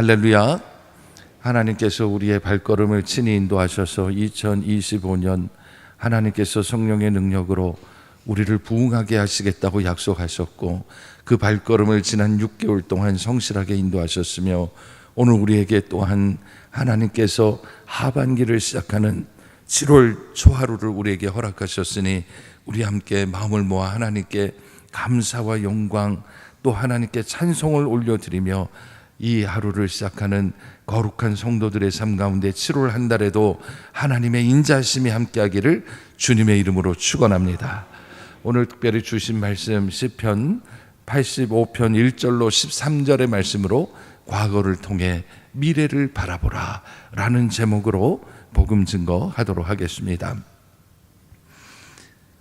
할렐루야. 하나님께서 우리의 발걸음을 친히 인도하셔서 2025년 하나님께서 성령의 능력으로 우리를 부흥하게 하시겠다고 약속하셨고, 그 발걸음을 지난 6개월 동안 성실하게 인도하셨으며, 오늘 우리에게 또한 하나님께서 하반기를 시작하는 7월 초하루를 우리에게 허락하셨으니, 우리 함께 마음을 모아 하나님께 감사와 영광, 또 하나님께 찬송을 올려드리며 이 하루를 시작하는 거룩한 성도들의 삶 가운데 7월 한 달에도 하나님의 인자하심이 함께하기를 주님의 이름으로 축원합니다. 오늘 특별히 주신 말씀 시편 85편 1절로 13절의 말씀으로 과거를 통해 미래를 바라보라 라는 제목으로 복음 증거하도록 하겠습니다.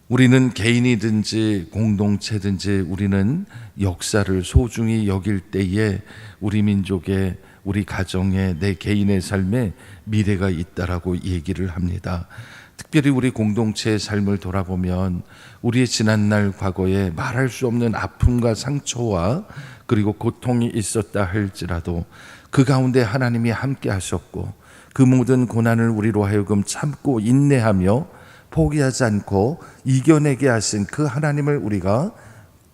우리는 개인이든지 공동체든지 우리는 역사를 소중히 여길 때에 우리 민족의, 우리 가정의, 내 개인의 삶에 미래가 있다라고 얘기를 합니다. 특별히 우리 공동체의 삶을 돌아보면 우리의 지난날 과거에 말할 수 없는 아픔과 상처와 그리고 고통이 있었다 할지라도 그 가운데 하나님이 함께 하셨고, 그 모든 고난을 우리로 하여금 참고 인내하며 포기하지 않고 이겨내게 하신 그 하나님을 우리가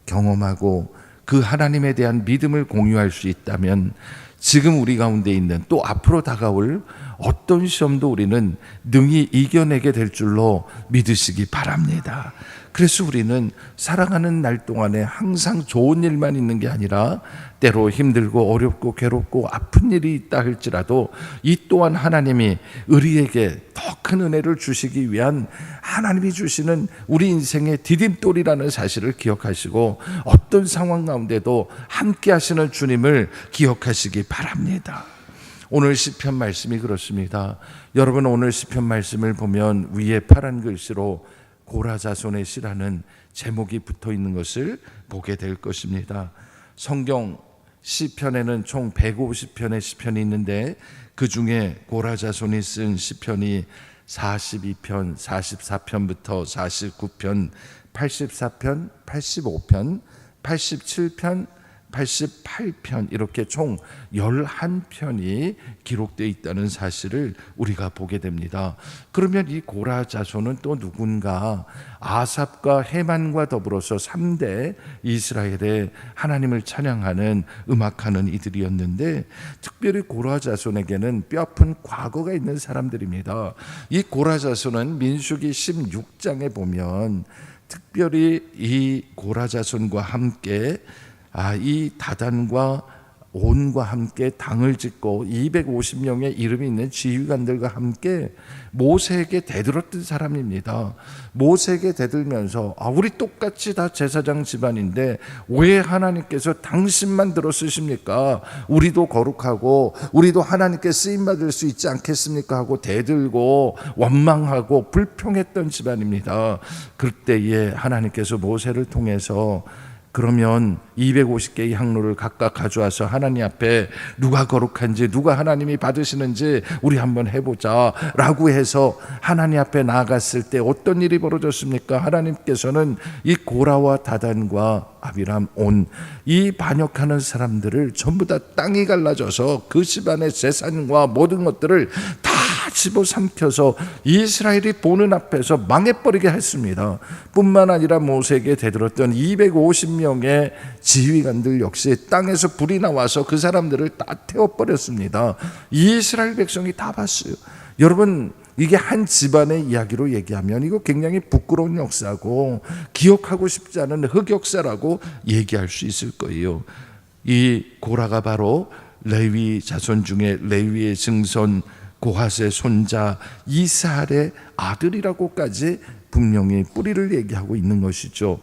경험하고 그 하나님에 대한 믿음을 공유할 수 있다면, 지금 우리 가운데 있는 또 앞으로 다가올 어떤 시험도 우리는 능히 이겨내게 될 줄로 믿으시기 바랍니다. 그래서 우리는 살아가는 날 동안에 항상 좋은 일만 있는 게 아니라 때로 힘들고 어렵고 괴롭고 아픈 일이 있다 할지라도 이 또한 하나님이 우리에게 더 큰 은혜를 주시기 위한 하나님이 주시는 우리 인생의 디딤돌이라는 사실을 기억하시고, 어떤 상황 가운데도 함께 하시는 주님을 기억하시기 바랍니다. 오늘 시편 말씀이 그렇습니다. 여러분, 오늘 시편 말씀을 보면 위에 파란 글씨로 고라자손의 시라는 제목이 붙어 있는 것을 보게 될 것입니다. 성경 시편에는 총 150편의 시편이 있는데, 그 중에 고라자손이 쓴 시편이 42편, 44편부터 49편, 84편, 85편, 87편, 88편 이렇게 총 11편이 기록되어 있다는 사실을 우리가 보게 됩니다. 그러면 이 고라 자손은 또 누군가? 아삽과 헤만과 더불어서 3대 이스라엘의 하나님을 찬양하는 음악하는 이들이었는데, 특별히 고라 자손에게는 뼈아픈 과거가 있는 사람들입니다. 이 고라 자손은 민수기 16장에 보면 특별히 이 고라 자손과 함께 이 다단과 온과 함께 당을 짓고 250명의 이름이 있는 지휘관들과 함께 모세에게 대들었던 사람입니다. 모세에게 대들면서 우리 똑같이 다 제사장 집안인데 왜 하나님께서 당신만 들어 쓰십니까? 우리도 거룩하고 우리도 하나님께 쓰임받을 수 있지 않겠습니까? 하고 대들고 원망하고 불평했던 집안입니다. 그때에 하나님께서 모세를 통해서 그러면 250개의 향로를 각각 가져와서 하나님 앞에 누가 거룩한지, 누가 하나님이 받으시는지 우리 한번 해보자 라고 해서 하나님 앞에 나아갔을 때 어떤 일이 벌어졌습니까? 하나님께서는 이 고라와 다단과 아비람, 온 이 반역하는 사람들을 전부 다 땅이 갈라져서 그 집안의 재산과 모든 것들을 다 집어삼켜서 이스라엘이 보는 앞에서 망해버리게 했습니다. 뿐만 아니라 모세에게 대들었던 250명의 지휘관들 역시 땅에서 불이 나와서 그 사람들을 다 태워버렸습니다. 이스라엘 백성이 다 봤어요. 여러분, 이게 한 집안의 이야기로 얘기하면 이거 굉장히 부끄러운 역사고 기억하고 싶지 않은 흑역사라고 얘기할 수 있을 거예요. 이 고라가 바로 레위 자손 중에 레위의 증손 고핫의 손자 이스할의 아들이라고까지 분명히 뿌리를 얘기하고 있는 것이죠.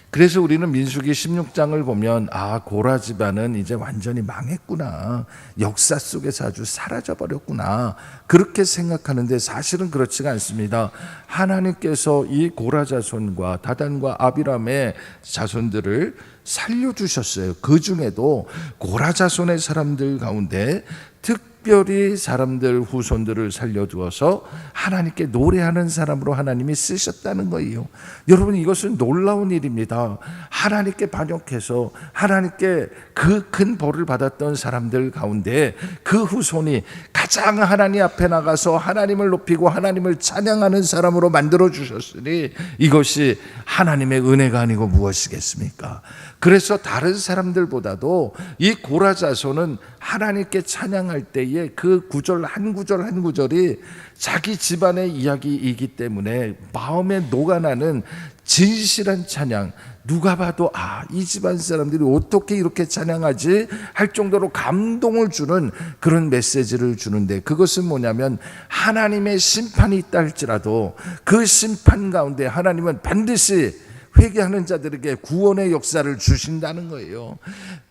그래서 우리는 민수기 16장을 보면 고라 집안은 이제 완전히 망했구나, 역사 속에서 아주 사라져버렸구나, 그렇게 생각하는데 사실은 그렇지가 않습니다. 하나님께서 이 고라 자손과 다단과 아비람의 자손들을 살려주셨어요. 그 중에도 고라 자손의 사람들 가운데 특별히 특별히 사람들 후손들을 살려두어서 하나님께 노래하는 사람으로 하나님이 쓰셨다는 거예요. 여러분, 이것은 놀라운 일입니다. 하나님께 반역해서 하나님께 그 큰 벌을 받았던 사람들 가운데 그 후손이 가장 하나님 앞에 나가서 하나님을 높이고 하나님을 찬양하는 사람으로 만들어 주셨으니 이것이 하나님의 은혜가 아니고 무엇이겠습니까? 그래서 다른 사람들보다도 이 고라 자손은 하나님께 찬양할 때에 그 구절 한 구절 한 구절이 자기 집안의 이야기이기 때문에 마음에 녹아나는 진실한 찬양, 누가 봐도 이 집안 사람들이 어떻게 이렇게 찬양하지 할 정도로 감동을 주는 그런 메시지를 주는데, 그것은 뭐냐면 하나님의 심판이 있다 할지라도 그 심판 가운데 하나님은 반드시 회개하는 자들에게 구원의 역사를 주신다는 거예요.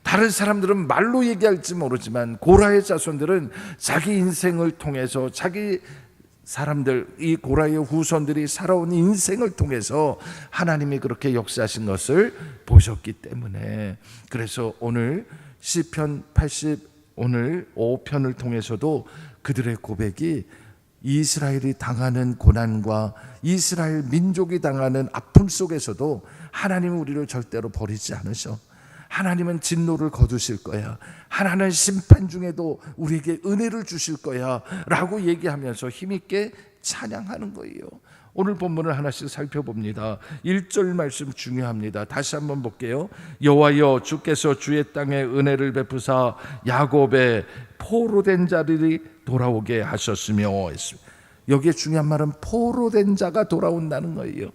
다른 사람들은 말로 얘기할지 모르지만 고라의 자손들은 자기 인생을 통해서 자기 사람들, 이 고라의 후손들이 살아온 인생을 통해서 하나님이 그렇게 역사하신 것을 보셨기 때문에, 그래서 오늘 시편 80 오늘 5편을 통해서도 그들의 고백이 이스라엘이 당하는 고난과 이스라엘 민족이 당하는 아픔 속에서도 하나님은 우리를 절대로 버리지 않으셔. 하나님은 진노를 거두실 거야. 하나님은 심판 중에도 우리에게 은혜를 주실 거야 라고 얘기하면서 힘있게 찬양하는 거예요. 오늘 본문을 하나씩 살펴봅니다. 1절 말씀 중요합니다. 다시 한번 볼게요. 여호와여, 주께서 주의 땅에 은혜를 베푸사 야곱의 포로된 자들이 돌아오게 하셨으며, 여기에 중요한 말은 포로된 자가 돌아온다는 거예요.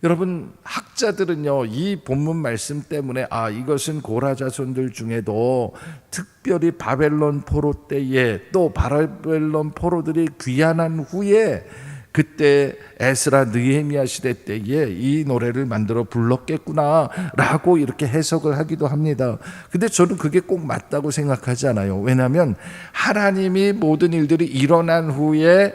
여러분, 학자들은요 이 본문 말씀 때문에 이것은 고라 자손들 중에도 특별히 바벨론 포로 때에 또 바벨론 포로들이 귀환한 후에 그때 에스라 느헤미야 시대 때에 이 노래를 만들어 불렀겠구나 라고 이렇게 해석을 하기도 합니다. 근데 저는 그게 꼭 맞다고 생각하지 않아요. 왜냐하면 하나님이 모든 일들이 일어난 후에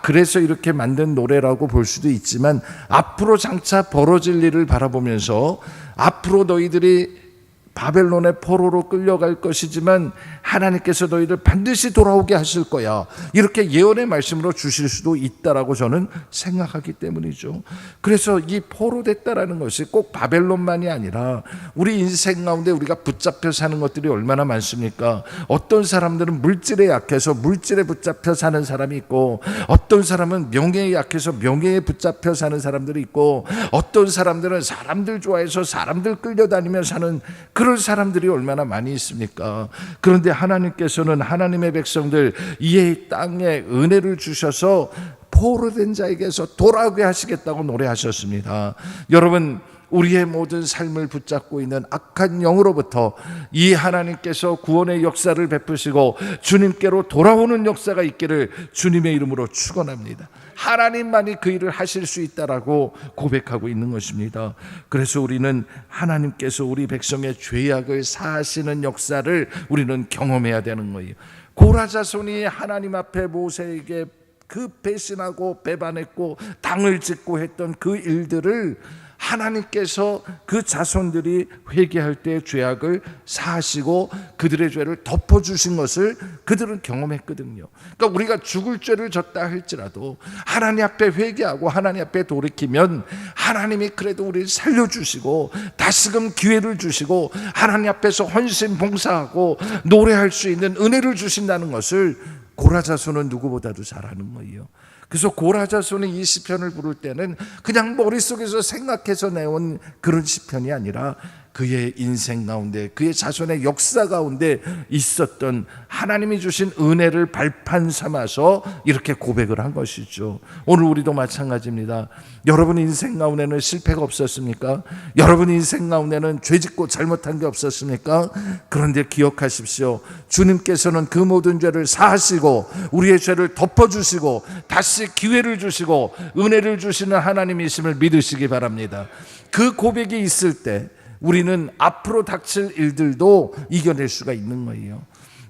그래서 이렇게 만든 노래라고 볼 수도 있지만, 앞으로 장차 벌어질 일을 바라보면서 앞으로 너희들이 바벨론의 포로로 끌려갈 것이지만 하나님께서 너희를 반드시 돌아오게 하실 거야, 이렇게 예언의 말씀으로 주실 수도 있다라고 저는 생각하기 때문이죠. 그래서 이 포로됐다라는 것이 꼭 바벨론만이 아니라 우리 인생 가운데 우리가 붙잡혀 사는 것들이 얼마나 많습니까? 어떤 사람들은 물질에 약해서 물질에 붙잡혀 사는 사람이 있고, 어떤 사람은 명예에 약해서 명예에 붙잡혀 사는 사람들이 있고, 어떤 사람들은 사람들 좋아해서 사람들 끌려다니며 사는 그런 사람들이 얼마나 많이 있습니까? 그런데 하나님께서는 하나님의 백성들 이 땅에 은혜를 주셔서 포로된 자에게서 돌아오게 하시겠다고 노래하셨습니다. 여러분, 우리의 모든 삶을 붙잡고 있는 악한 영으로부터 이 하나님께서 구원의 역사를 베푸시고 주님께로 돌아오는 역사가 있기를 주님의 이름으로 축원합니다. 하나님만이 그 일을 하실 수 있다라고 고백하고 있는 것입니다. 그래서 우리는 하나님께서 우리 백성의 죄악을 사하시는 역사를 우리는 경험해야 되는 거예요. 고라 자손이 하나님 앞에 모세에게 그 배신하고 배반했고 당을 짓고 했던 그 일들을 하나님께서 그 자손들이 회개할 때 죄악을 사하시고 그들의 죄를 덮어주신 것을 그들은 경험했거든요. 그러니까 우리가 죽을 죄를 졌다 할지라도 하나님 앞에 회개하고 하나님 앞에 돌이키면 하나님이 그래도 우리를 살려주시고 다시금 기회를 주시고 하나님 앞에서 헌신 봉사하고 노래할 수 있는 은혜를 주신다는 것을 고라 자손은 누구보다도 잘 아는 거예요. 그래서 고라 자손이 이 시편을 부를 때는 그냥 머릿속에서 생각해서 내온 그런 시편이 아니라 그의 인생 가운데 그의 자손의 역사 가운데 있었던 하나님이 주신 은혜를 발판 삼아서 이렇게 고백을 한 것이죠. 오늘 우리도 마찬가지입니다. 여러분 인생 가운데는 실패가 없었습니까? 여러분 인생 가운데는 죄짓고 잘못한 게 없었습니까? 그런데 기억하십시오. 주님께서는 그 모든 죄를 사하시고 우리의 죄를 덮어주시고 다시 기회를 주시고 은혜를 주시는 하나님이심을 믿으시기 바랍니다. 그 고백이 있을 때 우리는 앞으로 닥칠 일들도 이겨낼 수가 있는 거예요.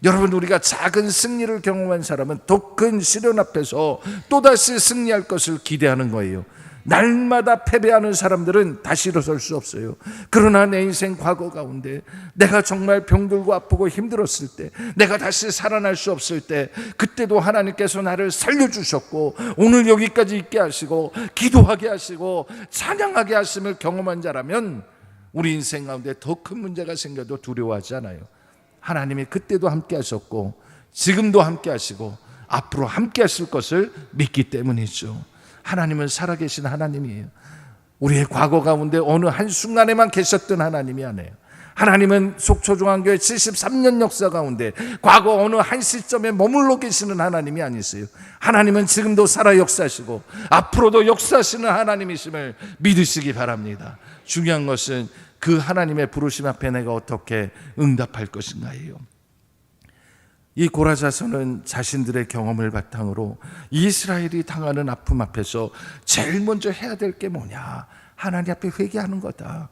여러분, 우리가 작은 승리를 경험한 사람은 더 큰 시련 앞에서 또다시 승리할 것을 기대하는 거예요. 날마다 패배하는 사람들은 다시 일어설 수 없어요. 그러나 내 인생 과거 가운데 내가 정말 병들고 아프고 힘들었을 때, 내가 다시 살아날 수 없을 때, 그때도 하나님께서 나를 살려주셨고 오늘 여기까지 있게 하시고 기도하게 하시고 찬양하게 하심을 경험한 자라면 우리 인생 가운데 더 큰 문제가 생겨도 두려워하지 않아요. 하나님이 그때도 함께 하셨고 지금도 함께 하시고 앞으로 함께 하실 것을 믿기 때문이죠. 하나님은 살아계신 하나님이에요. 우리의 과거 가운데 어느 한순간에만 계셨던 하나님이 아니에요. 하나님은 속초중앙교회 73년 역사 가운데 과거 어느 한 시점에 머물러 계시는 하나님이 아니세요. 하나님은 지금도 살아 역사하시고 앞으로도 역사하시는 하나님이심을 믿으시기 바랍니다. 중요한 것은 그 하나님의 부르심 앞에 내가 어떻게 응답할 것인가예요. 이 고라자손은 자신들의 경험을 바탕으로 이스라엘이 당하는 아픔 앞에서 제일 먼저 해야 될 게 뭐냐? 하나님 앞에 회개하는 거다.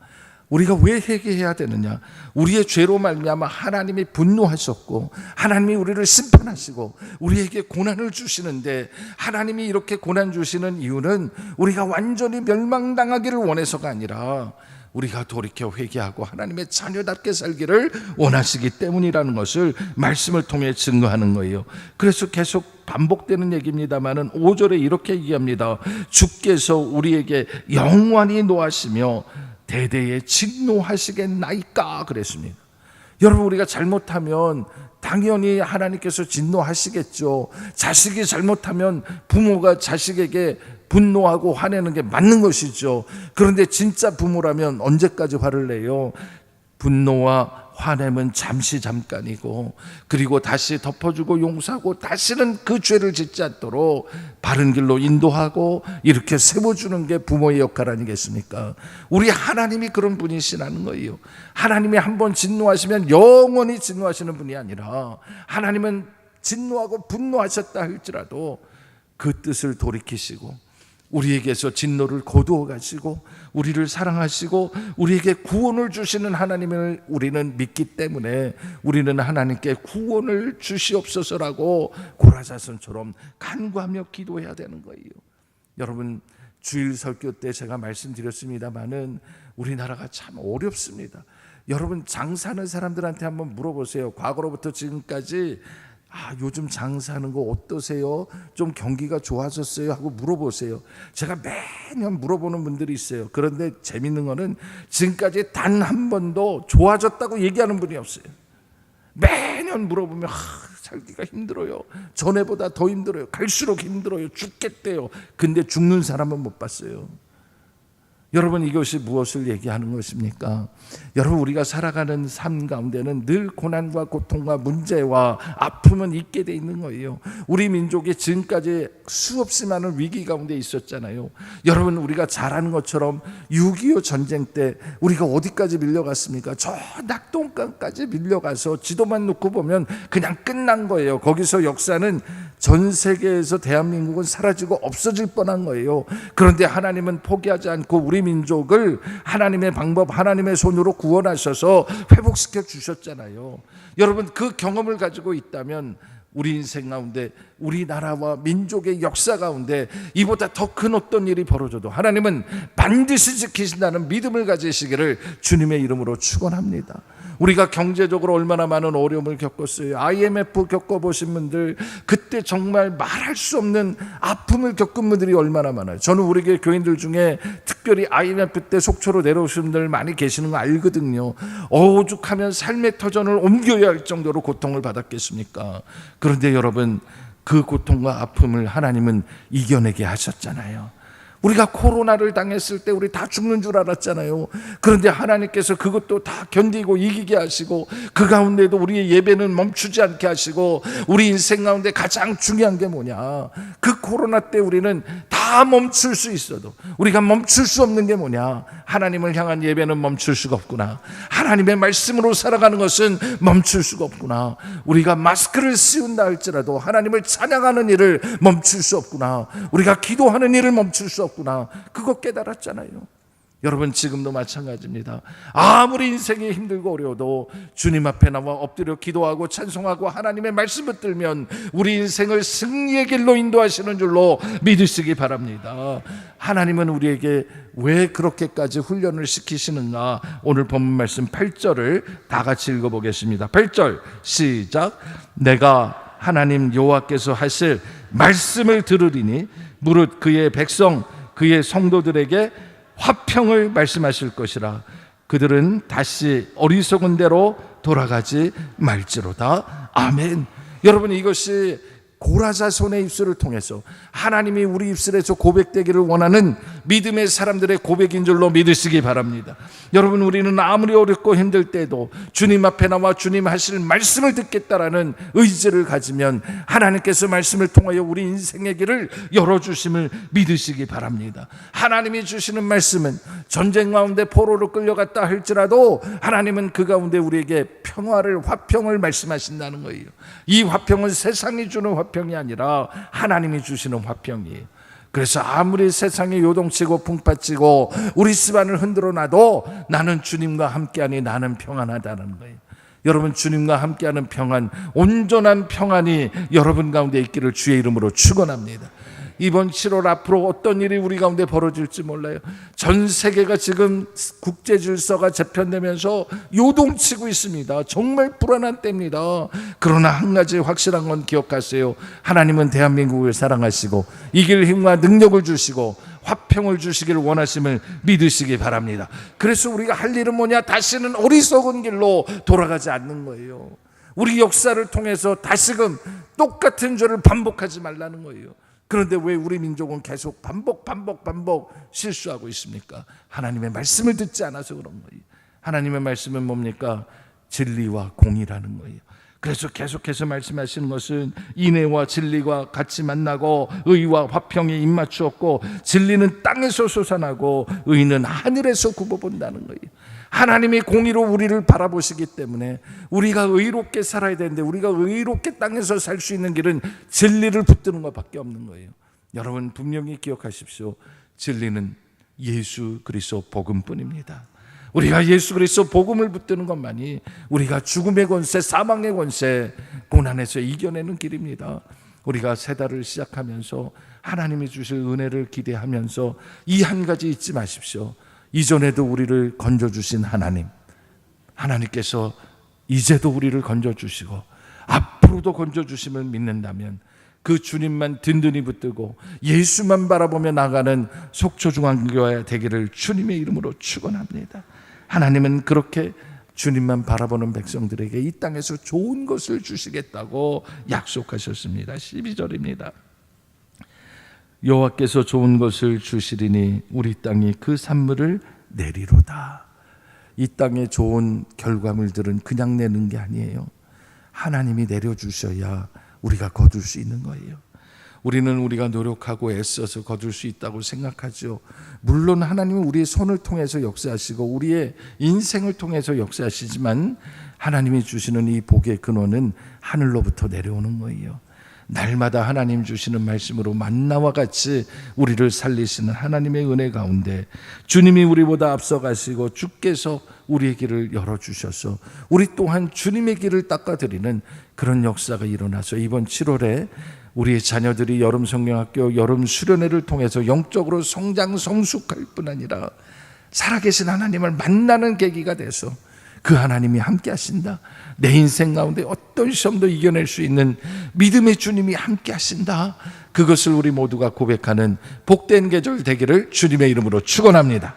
우리가 왜 회개해야 되느냐? 우리의 죄로 말미암아 하나님이 분노하셨고 하나님이 우리를 심판하시고 우리에게 고난을 주시는데, 하나님이 이렇게 고난 주시는 이유는 우리가 완전히 멸망당하기를 원해서가 아니라 우리가 돌이켜 회개하고 하나님의 자녀답게 살기를 원하시기 때문이라는 것을 말씀을 통해 증거하는 거예요. 그래서 계속 반복되는 얘기입니다만은 5절에 이렇게 얘기합니다. 주께서 우리에게 영원히 노하시며 대대에 진노하시겠나이까 그랬습니다. 여러분, 우리가 잘못하면 당연히 하나님께서 진노하시겠죠. 자식이 잘못하면 부모가 자식에게 분노하고 화내는 게 맞는 것이죠. 그런데 진짜 부모라면 언제까지 화를 내요? 분노와 화냄은 잠시 잠깐이고, 그리고 다시 덮어주고 용서하고 다시는 그 죄를 짓지 않도록 바른 길로 인도하고 이렇게 세워주는 게 부모의 역할 아니겠습니까? 우리 하나님이 그런 분이시라는 거예요. 하나님이 한번 진노하시면 영원히 진노하시는 분이 아니라, 하나님은 진노하고 분노하셨다 할지라도 그 뜻을 돌이키시고 우리에게서 진노를 거두어 가시고 우리를 사랑하시고 우리에게 구원을 주시는 하나님을 우리는 믿기 때문에 우리는 하나님께 구원을 주시옵소서라고 고라자손처럼 간구하며 기도해야 되는 거예요. 여러분, 주일 설교 때 제가 말씀드렸습니다마는 우리나라가 참 어렵습니다. 여러분, 장사하는 사람들한테 한번 물어보세요. 과거로부터 지금까지 요즘 장사하는 거 어떠세요? 좀 경기가 좋아졌어요? 하고 물어보세요. 제가 매년 물어보는 분들이 있어요. 그런데 재밌는 거는 지금까지 단 한 번도 좋아졌다고 얘기하는 분이 없어요. 매년 물어보면 살기가 힘들어요. 전에보다 더 힘들어요. 갈수록 힘들어요. 죽겠대요. 근데 죽는 사람은 못 봤어요. 여러분, 이것이 무엇을 얘기하는 것입니까? 여러분, 우리가 살아가는 삶 가운데는 늘 고난과 고통과 문제와 아픔은 있게 돼 있는 거예요. 우리 민족이 지금까지 수없이 많은 위기 가운데 있었잖아요. 여러분, 우리가 잘 아는 것처럼 6.25 전쟁 때 우리가 어디까지 밀려갔습니까? 저 낙동강까지 밀려가서 지도만 놓고 보면 그냥 끝난 거예요. 거기서 역사는 전 세계에서 대한민국은 사라지고 없어질 뻔한 거예요. 그런데 하나님은 포기하지 않고 우리 민족을 하나님의 방법, 하나님의 손으로 구원하셔서 회복시켜 주셨잖아요. 여러분, 그 경험을 가지고 있다면 우리 인생 가운데, 우리나라와 민족의 역사 가운데 이보다 더 큰 어떤 일이 벌어져도 하나님은 반드시 지키신다는 믿음을 가지시기를 주님의 이름으로 축원합니다. 우리가 경제적으로 얼마나 많은 어려움을 겪었어요. IMF 겪어보신 분들, 그때 정말 말할 수 없는 아픔을 겪은 분들이 얼마나 많아요. 저는 우리 교인들 중에 특별히 IMF 때 속초로 내려오신 분들 많이 계시는 거 알거든요. 오죽하면 삶의 터전을 옮겨야 할 정도로 고통을 받았겠습니까? 그런데 여러분, 그 고통과 아픔을 하나님은 이겨내게 하셨잖아요. 우리가 코로나를 당했을 때 우리 다 죽는 줄 알았잖아요. 그런데 하나님께서 그것도 다 견디고 이기게 하시고 그 가운데도 우리의 예배는 멈추지 않게 하시고, 우리 인생 가운데 가장 중요한 게 뭐냐? 그 코로나 때 우리는 다 멈출 수 있어도 우리가 멈출 수 없는 게 뭐냐? 하나님을 향한 예배는 멈출 수가 없구나. 하나님의 말씀으로 살아가는 것은 멈출 수가 없구나. 우리가 마스크를 씌운다 할지라도 하나님을 찬양하는 일을 멈출 수 없구나. 우리가 기도하는 일을 멈출 수 없구나. 그거 깨달았잖아요. 여러분 지금도 마찬가지입니다. 아무리 인생이 힘들고 어려워도 주님 앞에 나와 엎드려 기도하고 찬송하고 하나님의 말씀 붙들면 우리 인생을 승리의 길로 인도하시는 줄로 믿으시기 바랍니다. 하나님은 우리에게 왜 그렇게까지 훈련을 시키시는가? 오늘 본문 말씀 8절을 다 같이 읽어보겠습니다. 8절 시작. 내가 하나님 여호와께서 하실 말씀을 들으리니 무릇 그의 백성 그의 성도들에게 화평을 말씀하실 것이라. 그들은 다시 어리석은 대로 돌아가지 말지로다. 아멘. 여러분, 이것이 고라자손의 입술을 통해서 하나님이 우리 입술에서 고백되기를 원하는 믿음의 사람들의 고백인 줄로 믿으시기 바랍니다. 여러분, 우리는 아무리 어렵고 힘들 때도 주님 앞에 나와 주님 하실 말씀을 듣겠다라는 의지를 가지면 하나님께서 말씀을 통하여 우리 인생의 길을 열어주심을 믿으시기 바랍니다. 하나님이 주시는 말씀은 전쟁 가운데 포로로 끌려갔다 할지라도 하나님은 그 가운데 우리에게 평화를, 화평을 말씀하신다는 거예요. 이 화평은 세상이 주는 화평이 아니라 하나님이 주시는 화평이에요. 그래서 아무리 세상이 요동치고 풍파치고 우리 집안을 흔들어 놔도 나는 주님과 함께하니 나는 평안하다는 거예요. 여러분, 주님과 함께하는 평안, 온전한 평안이 여러분 가운데 있기를 주의 이름으로 축원합니다. 이번 7월 앞으로 어떤 일이 우리 가운데 벌어질지 몰라요. 전 세계가 지금 국제 질서가 재편되면서 요동치고 있습니다. 정말 불안한 때입니다. 그러나 한 가지 확실한 건 기억하세요. 하나님은 대한민국을 사랑하시고 이길 힘과 능력을 주시고 화평을 주시기를 원하심을 믿으시기 바랍니다. 그래서 우리가 할 일은 뭐냐? 다시는 어리석은 길로 돌아가지 않는 거예요. 우리 역사를 통해서 다시금 똑같은 죄를 반복하지 말라는 거예요. 그런데 왜 우리 민족은 계속 반복 실수하고 있습니까? 하나님의 말씀을 듣지 않아서 그런 거예요. 하나님의 말씀은 뭡니까? 진리와 공의라는 거예요. 그래서 계속해서 말씀하시는 것은 인애와 진리가 같이 만나고 의와 화평에 입맞추었고 진리는 땅에서 솟아나고 의는 하늘에서 굽어본다는 거예요. 하나님이 공의로 우리를 바라보시기 때문에 우리가 의롭게 살아야 되는데 우리가 의롭게 땅에서 살 수 있는 길은 진리를 붙드는 것밖에 없는 거예요. 여러분, 분명히 기억하십시오. 진리는 예수 그리스도 복음뿐입니다. 우리가 예수 그리스도 복음을 붙드는 것만이 우리가 죽음의 권세, 사망의 권세, 고난에서 이겨내는 길입니다. 우리가 새 달을 시작하면서 하나님이 주실 은혜를 기대하면서 이 한 가지 잊지 마십시오. 이전에도 우리를 건져주신 하나님께서 이제도 우리를 건져주시고 앞으로도 건져주심을 믿는다면 그 주님만 든든히 붙들고 예수만 바라보며 나가는 속초중앙교회 되기를 주님의 이름으로 축원합니다. 하나님은 그렇게 주님만 바라보는 백성들에게 이 땅에서 좋은 것을 주시겠다고 약속하셨습니다. 12절입니다. 여호와께서 좋은 것을 주시리니 우리 땅이 그 산물을 내리로다. 이 땅의 좋은 결과물들은 그냥 내는 게 아니에요. 하나님이 내려주셔야 우리가 거둘 수 있는 거예요. 우리는 우리가 노력하고 애써서 거둘 수 있다고 생각하죠. 물론 하나님은 우리의 손을 통해서 역사하시고 우리의 인생을 통해서 역사하시지만 하나님이 주시는 이 복의 근원은 하늘로부터 내려오는 거예요. 날마다 하나님 주시는 말씀으로 만나와 같이 우리를 살리시는 하나님의 은혜 가운데 주님이 우리보다 앞서가시고 주께서 우리의 길을 열어주셔서 우리 또한 주님의 길을 닦아드리는 그런 역사가 일어나서 이번 7월에 우리의 자녀들이 여름 성령학교 여름 수련회를 통해서 영적으로 성장 성숙할 뿐 아니라 살아계신 하나님을 만나는 계기가 돼서 그 하나님이 함께 하신다. 내 인생 가운데 어떤 시험도 이겨낼 수 있는 믿음의 주님이 함께 하신다. 그것을 우리 모두가 고백하는 복된 계절 되기를 주님의 이름으로 축원합니다.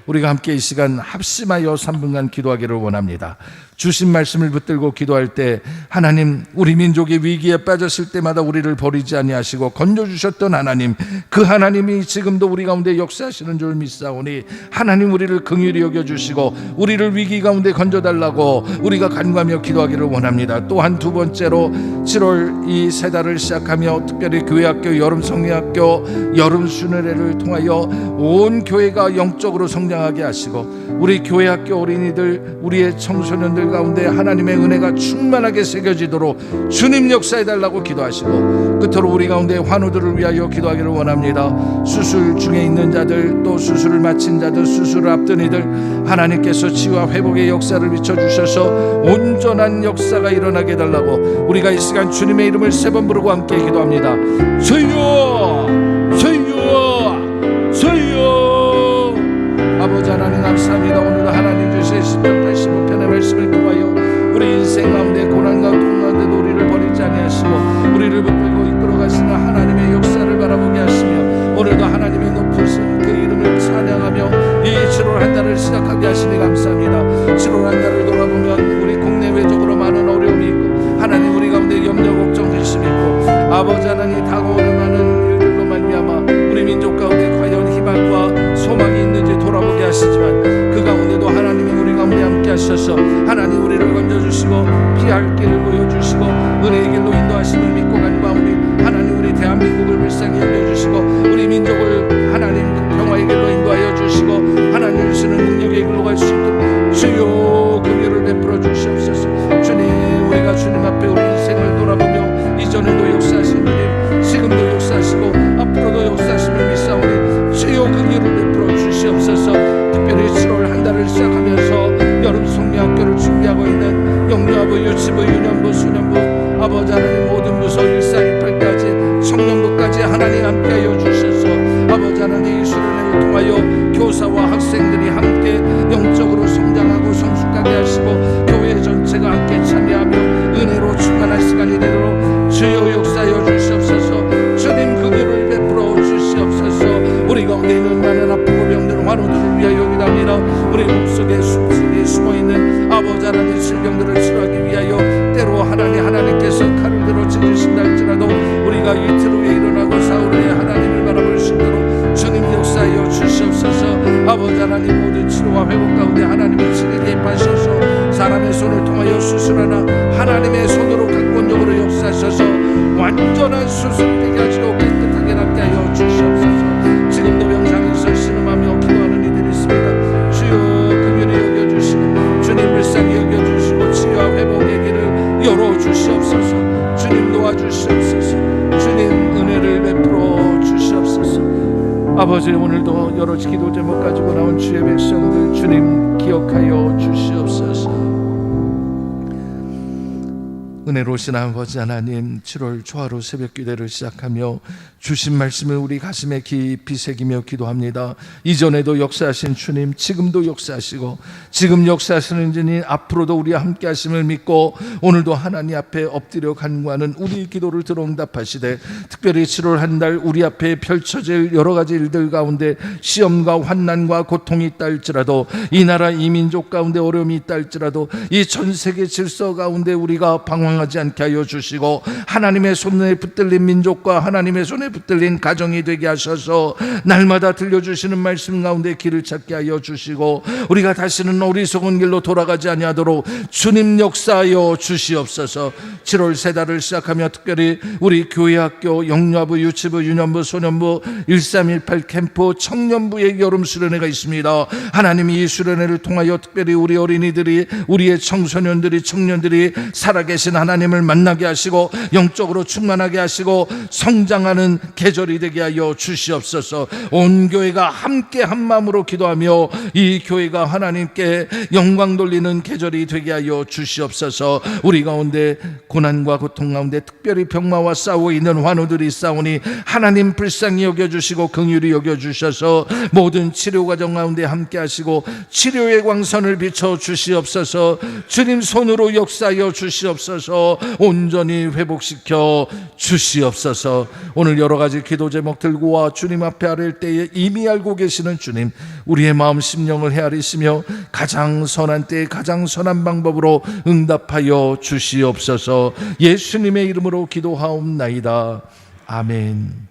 우리가 함께 이 시간 합심하여 3분간 기도하기를 원합니다. 주신 말씀을 붙들고 기도할 때 하나님, 우리 민족이 위기에 빠졌을 때마다 우리를 버리지 아니하시고 건져주셨던 하나님, 그 하나님이 지금도 우리 가운데 역사하시는 줄 믿사오니 하나님, 우리를 긍휼히 여겨주시고 우리를 위기 가운데 건져달라고 우리가 간구하며 기도하기를 원합니다. 또한 두 번째로 7월 이 세 달을 시작하며 특별히 교회학교 여름 성령학교 여름 수련회를 통하여 온 교회가 영적으로 성장 성장하게 하시고 우리 교회 학교 어린이들 우리의 청소년들 가운데 하나님의 은혜가 충만하게 새겨지도록 주님 역사해달라고 기도하시고 끝으로 우리 가운데 환우들을 위하여 기도하기를 원합니다. 수술 중에 있는 자들 또 수술을 마친 자들 수술을 앞둔 이들 하나님께서 치유와 회복의 역사를 비춰주셔서 온전한 역사가 일어나게 해달라고 우리가 이 시간 주님의 이름을 세 번 부르고 함께 기도합니다. 주여 주여 주여. 아버지 하나님 감사합니다. 오늘도 하나님 주신 시편 85편의 말씀을 통하여 우리 인생 가운데 고난과 고통 가운데도 우리를 버리지 아니하시고 우리를 붙들고 이끌어가시는 하나님의 역사를 바라보게 하시며 오늘도 하나님의 높으신 그 이름을 찬양하며 이 7월 한 달을 시작하게 하시니 감사합니다. 7월 한 달을 돌아보면 우리 국내외적으로 많은 어려움이 있고 하나님 우리 가운데 염려 걱정 근심이 있고 아버지 하나님 다가오는 많은 일들로 말미암아 우리 민족 가운데 과연 희망과 소망이 있는지 돌아보게 하시지만 그 가운데도 하나님이 우리 가운데 함께 하셔서 하나님 우리를 건져주시고 피할 길을 보여주시고 은혜의 길로 인도하심을 믿고 간바 우리 하나님 우리 대한민국을 불쌍히 여겨주시고 우리 민족을 하나님 그 평화의 길로 인도하여 주시고 하나님 주시는 능력의 길로 갈 수 있도록 주여 긍휼을 베풀어 주시옵소서. 주님 우리가 주님 앞에 우리 인생을 돌아보며 이전에도 역사하신 주님 지금도 역사하시고 앞으로도 역사하심을 믿사오니 주여 긍휼을 베풀어 주시옵소서. 특별히 7월 한 달을 시작하면서 여름 성리학교를 준비하고 있는 영유아부 유치부 유년부 수년부 아버지 하나님 모든 부서 1418까지 청년부까지 하나님 함께하여 주셔서 아버지 하나님 이 수련회를 통하여 교사와 학생들이 함께 영적으로 성장하고 성숙하게 하시고 교회 전체가 함께 참여하며 은혜로 충만한 시간이 되도록 주여 역사하여 주시옵소서. 주님 긍휼을 베풀어 주시옵소서. 우리 가운데 있는 많은 아프고 병든 환우들을 위하여 기도합니다. 우리 몸속에 숨속에 숨어있는 아버지 하나님 질병들을 치료하기 위하여 때로 하나님께서 칼을 들어 찢으신다 할지라도 우리가 이틀 후에 일어나고 사흘 후에 하나님을 바라볼 수 있도록 주님 역사하여 주시옵소서. 아버지 하나님 모든 치료와 회복 가운데 하나님의 친히 개입하셔서 사람의 손을 통하여 수술하나 하나님의 손으로 각본적으로 역사하셔서 완전한 수술이 되게 하시고 깨끗하게 낫게 하여 주시옵소서. 지금도 명상에서 신음하며 기도하는 이들이 있습니다. 주여 긍휼히 여겨주시고 주님 불쌍히 여겨주시고 치유와 회복의 길을 열어주시옵소서. 주님 도와주시옵소서. 주님 은혜를 베풀어 주시옵소서. 아버지 오늘도 여러 기도 제목 가지고 나온 주의 백성들 주님 기억하여 주시옵소서. 은혜로우신 아버지 하나님 7월 초하루 새벽 기도를 시작하며 주신 말씀을 우리 가슴에 깊이 새기며 기도합니다. 이전에도 역사하신 주님 지금도 역사하시고 지금 역사하시는 주님 앞으로도 우리와 함께 하심을 믿고 오늘도 하나님 앞에 엎드려 간구하는 우리 기도를 들어 응답하시되 특별히 7월 한 달 우리 앞에 펼쳐질 여러 가지 일들 가운데 시험과 환난과 고통이 있다 할지라도 이 나라 이 민족 가운데 어려움이 있다 할지라도 이 전 세계 질서 가운데 우리가 방황하지 않게 하여 주시고 하나님의 손에 붙들린 민족과 하나님의 손에 붙들린 가정이 되게 하셔서 날마다 들려주시는 말씀 가운데 길을 찾게 하여 주시고 우리가 다시는 어리석은 길로 돌아가지 아니하도록 주님 역사하여 주시옵소서. 7월 세 달을 시작하며 특별히 우리 교회 학교 영유아부 유치부 유년부 소년부 1318 캠프 청년부의 여름 수련회가 있습니다. 하나님이 이 수련회를 통하여 특별히 우리 어린이들이 우리의 청소년들이 청년들이 살아계신 하나님을 만나게 하시고 영적으로 충만하게 하시고 성장하는 계절이 되게 하여 주시옵소서. 온 교회가 함께 한 마음으로 기도하며 이 교회가 하나님께 영광 돌리는 계절이 되게 하여 주시옵소서. 우리 가운데 고난과 고통 가운데 특별히 병마와 싸우고 있는 환우들이 싸우니 하나님 불쌍히 여겨주시고 긍휼히 여겨주셔서 모든 치료 과정 가운데 함께 하시고 치료의 광선을 비춰 주시옵소서. 주님 손으로 역사하여 주시옵소서. 온전히 회복시켜 주시옵소서. 오늘 여러 가지 기도 제목 들고 와 주님 앞에 아뢰을 때에 이미 알고 계시는 주님 우리의 마음 심령을 헤아리시며 가장 선한 때에 가장 선한 방법으로 응답하여 주시옵소서. 예수님의 이름으로 기도하옵나이다. 아멘.